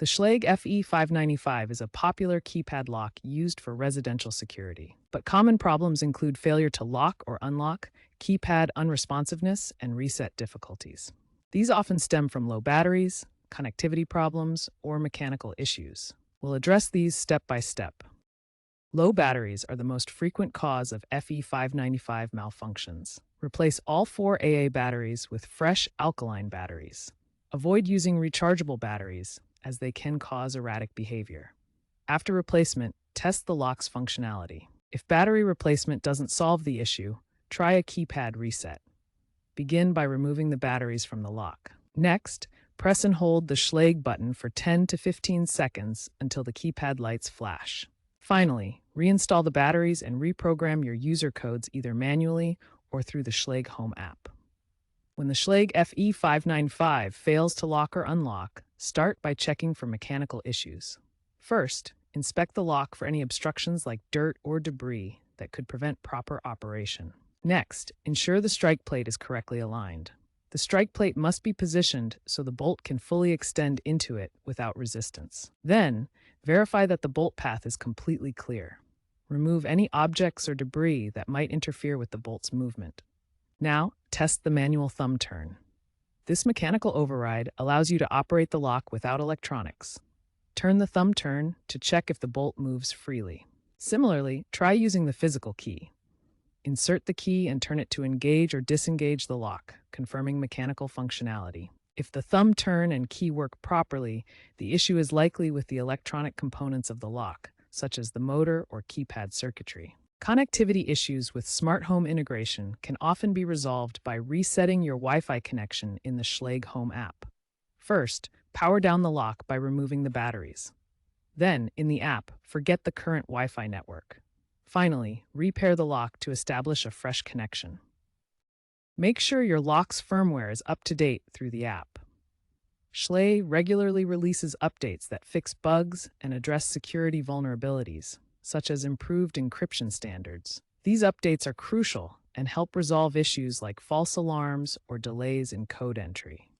The Schlage FE595 is a popular keypad lock used for residential security. But common problems include failure to lock or unlock, keypad unresponsiveness, and reset difficulties. These often stem from low batteries, connectivity problems, or mechanical issues. We'll address these step by step. Low batteries are the most frequent cause of FE595 malfunctions. Replace all 4 AA batteries with fresh alkaline batteries. Avoid using rechargeable batteries, as they can cause erratic behavior. After replacement, test the lock's functionality. If battery replacement doesn't solve the issue, try a keypad reset. Begin by removing the batteries from the lock. Next, press and hold the Schlage button for 10 to 15 seconds until the keypad lights flash. Finally, reinstall the batteries and reprogram your user codes either manually or through the Schlage Home app. When the Schlage FE595 fails to lock or unlock, start by checking for mechanical issues. First, inspect the lock for any obstructions like dirt or debris that could prevent proper operation. Next, ensure the strike plate is correctly aligned. The strike plate must be positioned so the bolt can fully extend into it without resistance. Then, verify that the bolt path is completely clear. Remove any objects or debris that might interfere with the bolt's movement. Now, test the manual thumb turn. This mechanical override allows you to operate the lock without electronics. Turn the thumb turn to check if the bolt moves freely. Similarly, try using the physical key. Insert the key and turn it to engage or disengage the lock, confirming mechanical functionality. If the thumb turn and key work properly, the issue is likely with the electronic components of the lock, such as the motor or keypad circuitry. Connectivity issues with smart home integration can often be resolved by resetting your Wi-Fi connection in the Schlage Home app. First, power down the lock by removing the batteries. Then, in the app, forget the current Wi-Fi network. Finally, repair the lock to establish a fresh connection. Make sure your lock's firmware is up to date through the app. Schlage regularly releases updates that fix bugs and address security vulnerabilities, such as improved encryption standards. These updates are crucial and help resolve issues like false alarms or delays in code entry.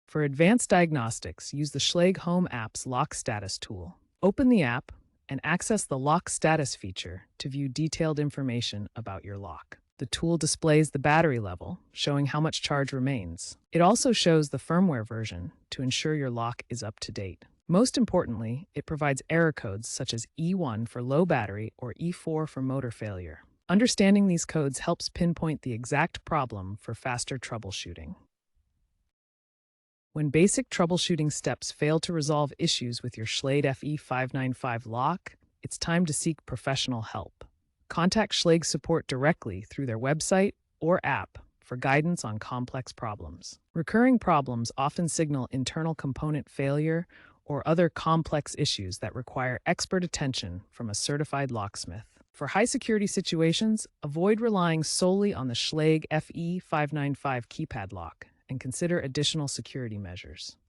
For advanced diagnostics, use the Schlage Home app's Lock Status tool. Open the app and access the Lock Status feature to view detailed information about your lock. The tool displays the battery level, showing how much charge remains. It also shows the firmware version to ensure your lock is up to date. Most importantly, it provides error codes such as E1 for low battery or E4 for motor failure. Understanding these codes helps pinpoint the exact problem for faster troubleshooting. When basic troubleshooting steps fail to resolve issues with your Schlage FE595 lock, it's time to seek professional help. Contact Schlage support directly through their website or app for guidance on complex problems. Recurring problems often signal internal component failure or other complex issues that require expert attention from a certified locksmith. For high-security situations, avoid relying solely on the Schlage FE595 Keypad Lock and consider additional security measures.